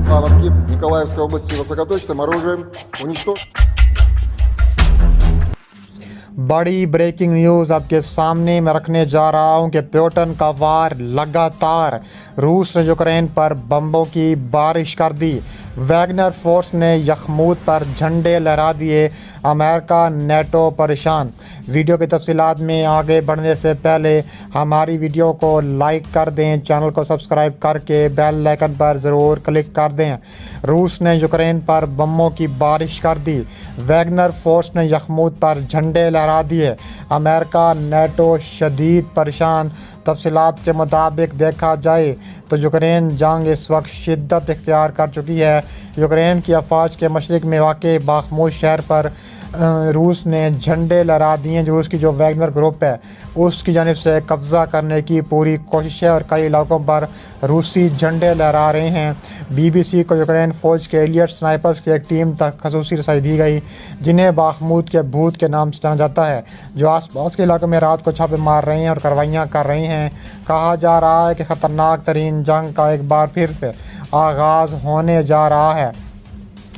Ивановки Николаевской области высокоточным оружием уничтожен. बड़ी breaking news आपके सामने मैं रखने जा रहा हूं कि प्यूटन का वार लगातार। रूस ने यूक्रेन पर बम्बों की बारिश कर दी। वैगनर फोर्स ने यखमूत पर झंडे लहरा दिए। अमेरिका नेटो परेशान। वीडियो की तफसीलात में आगे बढ़ने से पहले हमारी वीडियो को लाइक कर दें, चैनल को सब्सक्राइब करके बेल आइकन पर ज़रूर क्लिक कर दें। रूस ने यूक्रेन पर बमों की बारिश कर दी। वैगनर फोर्स ने यखमूत पर झंडे लहरा दिए। अमेरिका नेटो शदीद परेशान। तफसीलात के मुताबिक देखा जाए तो यूक्रेन जंग इस वक्त शिद्दत इख्तियार कर चुकी है। यूक्रेन की अफवाज के मशरिक में वाक़ बाखमूस शहर पर रूस ने झंडे लहरा दिए। रूस की जो वैगनर ग्रुप है उसकी जानिब से कब्ज़ा करने की पूरी कोशिश है और कई इलाकों पर रूसी झंडे लहरा रहे हैं। BBC को यूक्रेन फ़ौज के एलियट स्नाइपर्स की एक टीम तक खसूसी रसाई दी गई, जिन्हें बाखमूद के भूत के नाम से जाना जाता है, जो आसपास के इलाकों में रात को छापे मार रहे हैं और कार्रवाइयाँ कर रहे हैं। कहा जा रहा है कि ख़तरनाक तरीन जंग का एक बार फिर से आगाज़ होने जा रहा है।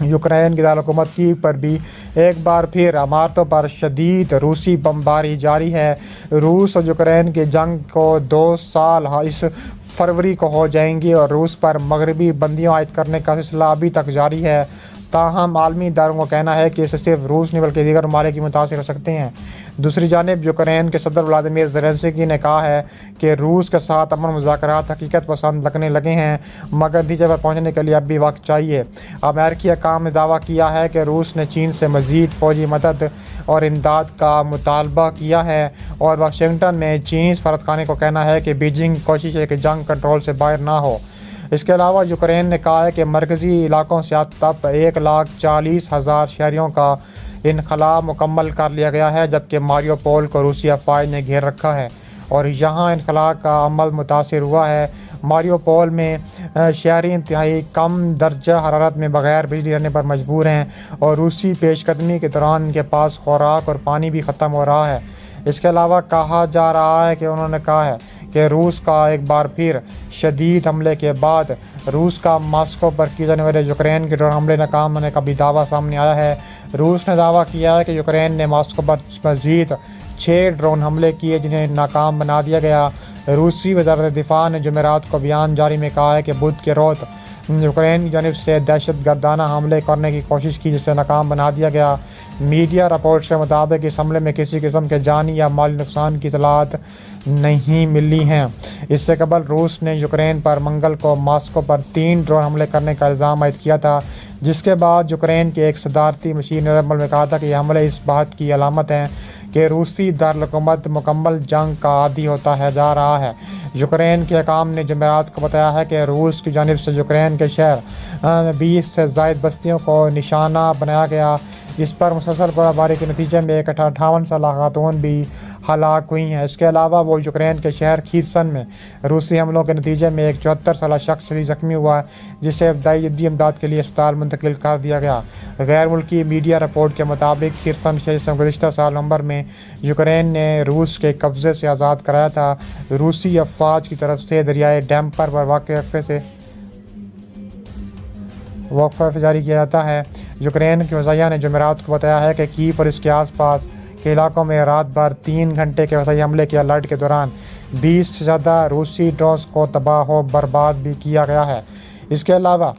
यूक्रेन की दारकूमत की पर भी एक बार फिर इमारतों पर शदीद रूसी बमबारी जारी है। रूस और यूक्रेन की जंग को 2 साल इस फरवरी को हो जाएंगी और रूस पर मगरबी बंदियों आयद करने का सिलसिला अभी तक जारी है। ताहम आलमी इदारों का कहना है कि इससे सिर्फ रूस नहीं बल्कि दीगर ममालिक भी मुतासिर हो सकते हैं। दूसरी जानिब यूक्रेन के सदर व्लादिमीर ज़ेलेंस्की ने कहा है कि रूस के साथ अमन मुज़ाकरात हकीकत पसंद लगने लगे हैं, मगर नतीजे पर पहुँचने के लिए अब भी वक्त चाहिए। अमेरिकी हकाम ने दावा किया है कि रूस ने चीन से मज़ीद फ़ौजी मदद और इमदाद का मुतालबा किया है और वाशिंगटन में चीनी सफारतखाने को कहना है कि बीजिंग की कोशिश है कि जंग कंट्रोल से बाहर ना हो। इसके अलावा यूक्रेन ने कहा है कि मरकज़ी इलाकों से अब तक 1,40,000 शहरियों का इनखला मुकम्मल कर लिया गया है, जबकि मारियोपोल को रूसी अफवाज ने घेर रखा है और यहाँ इनखला का अमल मुतासिर हुआ है। मारियोपोल में शहरी इंतहाई कम दर्जा हरारत में बगैर बिजली रहने पर मजबूर हैं और रूसी पेशकदमी के दौरान इनके पास खुराक और पानी भी ख़त्म हो रहा है। इसके अलावा कहा जा रहा है कि उन्होंने कहा है कि रूस का एक बार फिर शदीद हमले के बाद रूस का मास्को पर किए जाने वाले यूक्रेन के ड्रोन हमले नाकाम होने का भी दावा सामने आया है। रूस ने दावा किया है कि यूक्रेन ने मास्को पर मज़ीद 6 ड्रोन हमले किए जिन्हें नाकाम बना दिया गया। रूसी वज़ारत दिफ़ा ने जुमेरात को बयान जारी में कहा है कि बुध के रोज़ यूक्रेन की जानिब से दहशत गर्दाना हमले करने की कोशिश की, जिसे नाकाम बना दिया गया। मीडिया रिपोर्ट के मुताबिक इस हमले में किसी किस्म के जानी या माली नुकसान की इतलात नहीं मिली हैं। इससे कबल रूस ने यूक्रेन पर मंगल को मास्को पर 3 ड्रोन हमले करने का इल्ज़ाम आयद किया था, जिसके बाद यूक्रेन के एक सदारती मशीर ने अमल में कहा था कि ये हमले इस बात की अलामत हैं कि रूसी दारकूमत मुकम्मल जंग का आदी होता है जा रहा है। यूक्रेन के हकाम ने जुमेरात को बताया है कि रूस की जानिब से यूक्रेन के शहर 20 से ज़ायद बस्तियों को निशाना बनाया गया। इस पर मुसलसल गोलाबारी के नतीजे में एक 58 साल खातून भी हलाक हुई हैं। इसके अलावा वो यूक्रेन के शहर खीरसन में रूसी हमलों के नतीजे में एक 74 साल शख्स शदीद ज़ख्मी हुआ है, जिसे इब्तदाई इमदाद के लिए अस्पताल मुंतकिल कर दिया गया। गैर मुल्की मीडिया रिपोर्ट के मुताबिक खीरसन शहर से गुज़िश्ता साल नवंबर में यूक्रेन ने रूस के कब्ज़े से आज़ाद कराया था। रूसी अफवाज की तरफ से दरियाए डैम्पर पर वक्फा जारी किया जाता है। यूक्रेन की वज़ाइया ने जुमेरात को बताया है कि कीव और इसके आसपास के इलाकों में रात भर 3 घंटे के वसाई हमले के अलर्ट के दौरान 20 से ज़्यादा रूसी ड्रोन्स को तबाह व बर्बाद भी किया गया है। इसके अलावा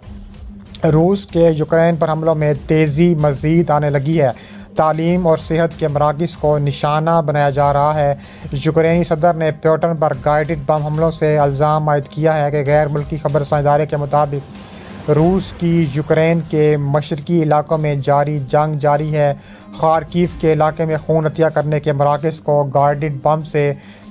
रूस के यूक्रेन पर हमलों में तेज़ी मज़ीद आने लगी है। तालीम और सेहत के मराकज़ को निशाना बनाया जा रहा है। यूक्रेनी सदर ने प्यूटन पर गाइडेड बम हमलों से इल्ज़ाम आयद किया है कि गैर मुल्की खबर रसां इदारे के मुताबिक रूस की यूक्रेन के मशरकी इलाकों में जारी जंग जारी है। खारकीव के इलाके में खून अतिया करने के मराकज़ को गाइडेड बम से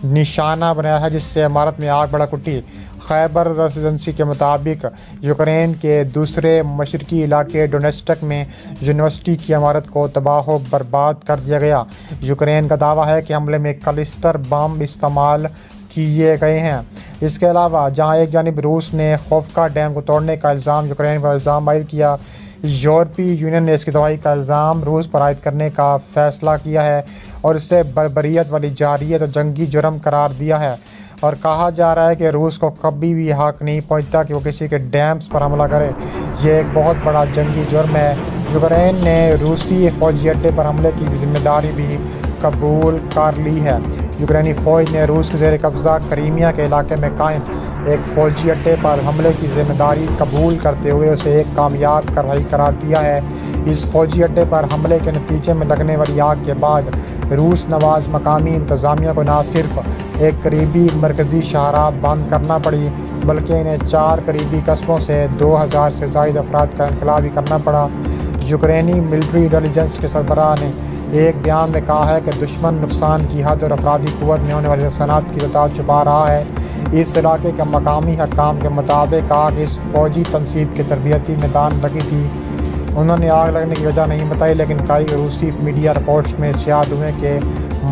निशाना बनाया है, जिससे इमारत में आग भड़क उठी। खैबर एजेंसी के मुताबिक यूक्रेन के दूसरे मशरकी इलाके डोनेस्टक में यूनिवर्सिटी की इमारत को तबाह व बर्बाद कर दिया गया। यूक्रेन का दावा है कि हमले में क्लस्टर बम इस्तेमाल किए गए हैं। इसके अलावा जहां एक जानिब रूस ने खोफका डैम को तोड़ने का इल्ज़ाम यूक्रेन पर इल्ज़ाम आयद किया, यूरोपीय यूनियन ने इसकी दवाई का इल्ज़ाम रूस पर आयद करने का फ़ैसला किया है और इसे बर्बरियत वाली जारियत और जंगी जुर्म करार दिया है। اور کہا جا رہا ہے کہ روس کو کبھی بھی حق نہیں پہنچتا کہ وہ کسی کے ڈیمز پر حملہ کرے۔ یہ ایک بہت بڑا جنگی جرم ہے۔ یوکرین نے روسی فوجی اڈے پر حملے کی ذمہ داری بھی قبول کر لی ہے۔ یوکرینی فوج نے روس کے زیر قبضہ کریمیا کے علاقے میں قائم ایک فوجی اڈے پر حملے کی ذمہ داری قبول کرتے ہوئے اسے ایک کامیاب کارروائی قرار دیا ہے۔ اس فوجی اڈے پر حملے کے نتیجے میں لگنے والی آگ کے بعد روس نواز مقامی انتظامیہ کو نہ صرف ایک قریبی مرکزی شاہراہ بند کرنا پڑی بلکہ انہیں 4 قریبی قصبوں سے 2000 سے زائد افراد کا انخلا بھی کرنا پڑا۔ یوکرینی ملٹری انٹیلیجنس کے سربراہ نے ایک بیان میں کہا ہے کہ دشمن نقصان کی حد اور افرادی قوت میں ہونے والے نقصانات کی بتا چھپا رہا ہے۔ اس علاقے کے مقامی حکام کے مطابق کہا کہ اس فوجی تنصیب کے تربیتی میدان لگی تھی۔ انہوں نے آگ لگنے کی وجہ نہیں بتائی، لیکن کئی روسی میڈیا رپورٹس میں سیاہ دھوئیں کے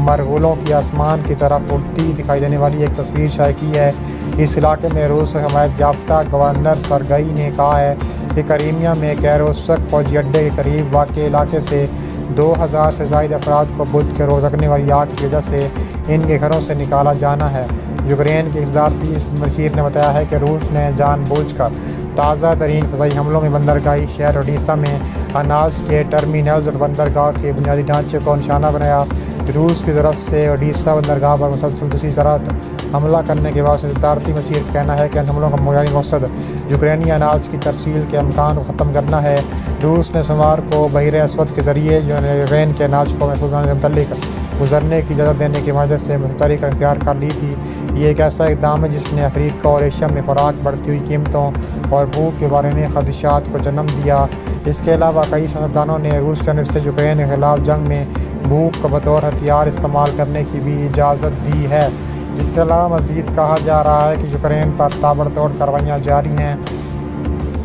مرغولوں کی آسمان کی طرف اڑتی دکھائی دینے والی ایک تصویر شائع کی ہے۔ اس علاقے میں روس سے حمایت یافتہ گورنر سرگئی نے کہا ہے کہ کریمیا میں کیروسک فوجی اڈے کے قریب واقع علاقے سے 2000 سے زائد افراد کو بدھ کے روز لگنے والی آگ کی وجہ سے ان کے گھروں سے نکالا جانا ہے۔ یوکرین کے صدارتی مشیر نے بتایا ہے کہ روس نے جان بوجھ کر تازہ ترین فضائی حملوں میں بندرگاہی شہر اوڈیسا میں اناج کے ٹرمینلز اور بندرگاہ کے بنیادی ڈھانچے کو نشانہ بنایا۔ روس کی طرف سے اوڈیسا بندرگاہ پر مسلسل دوسری طرح حملہ کرنے کے بعد صدارتی مشیر کا کہنا ہے کہ ان حملوں کا بنیادی مقصد یوکرینی اناج کی ترسیل کے امکان کو ختم کرنا ہے۔ روس نے سوموار کو بحیرہ اسود کے ذریعے یوکرین کے اناج کو محفوظ بنانے سے متعلق گزرنے کی اجازت دینے کی وجہ سے طریقہ اختیار کر لی تھی۔ یہ ایک ایسا اقدام ہے جس نے افریقہ اور ایشیا میں خوراک، بڑھتی ہوئی قیمتوں اور بھوک کے بارے میں خدشات کو جنم دیا۔ اس کے علاوہ کئی سیاستدانوں نے روس جانب سے یوکرین کے خلاف جنگ میں بھوک کو بطور ہتھیار استعمال کرنے کی بھی اجازت دی ہے۔ اس کے علاوہ مزید کہا جا رہا ہے کہ یوکرین پر تابڑتوڑ کارروائیاں جاری ہیں۔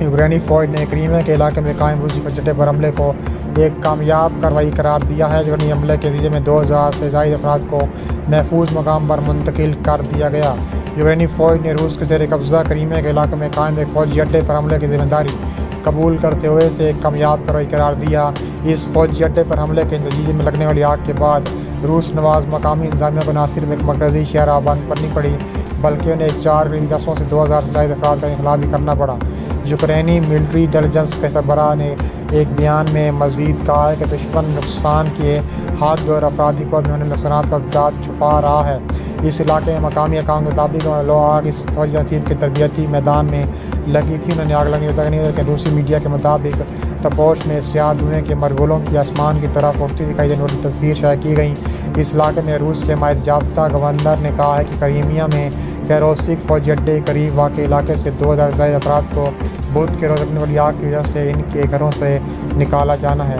یوکرینی فوج نے کریمیا کے علاقے میں قائم روسی فوجی اڈے پر حملے کو ایک کامیاب کارروائی قرار دیا ہے۔ یوکرینی حملے کے نتیجے میں 2000 سے زائد افراد کو محفوظ مقام پر منتقل کر دیا گیا۔ یوکرینی فوج نے روس کے زیر قبضہ کریمیا کے علاقے میں قائم ایک فوجی اڈے پر حملے کی ذمہ داری قبول کرتے ہوئے اسے ایک کامیاب کارروائی قرار دیا۔ اس فوجی اڈے پر حملے کے نتیجے میں لگنے والی آگ کے بعد روس نواز مقامی انتظامیہ کو نہ صرف ایک مرکزی شاہراہ بند کرنی پڑی بلکہ انہیں 4 قریبی قصبوں سے 2000 سے زائد افراد کا انخلا بھی کرنا پڑا۔ یوکرینی ملٹری انٹیلیجنس کے سربراہ نے ایک بیان میں مزید کہا ہے کہ دشمن نقصان کے حد اور افرادی قوت میں ہونے والے نقصانات کا بتا چھپا رہا ہے۔ اس علاقے میں مقامی حکام کے مطابق آگ اس فوجی تنصیب کے تربیتی میدان میں لگی تھی۔ انہوں نے آگ لگنے کی وجہ نہیں، لیکن روسی میڈیا کے مطابق رپورٹس میں سیاہ دھوئیں کے مرغولوں کی آسمان کی طرف اڑتی دکھائی دینے والی تصویر شائع کی گئی۔ اس علاقے میں روس سے حمایت یافتہ گورنر نے کہا ہے کہ کریمیا میں کیروسک فوجی اڈے کے قریب واقع علاقے سے 2000 سے زائد افراد کو بدھ کے روز لگنے والی آگ کی وجہ سے ان کے گھروں سے نکالا جانا ہے۔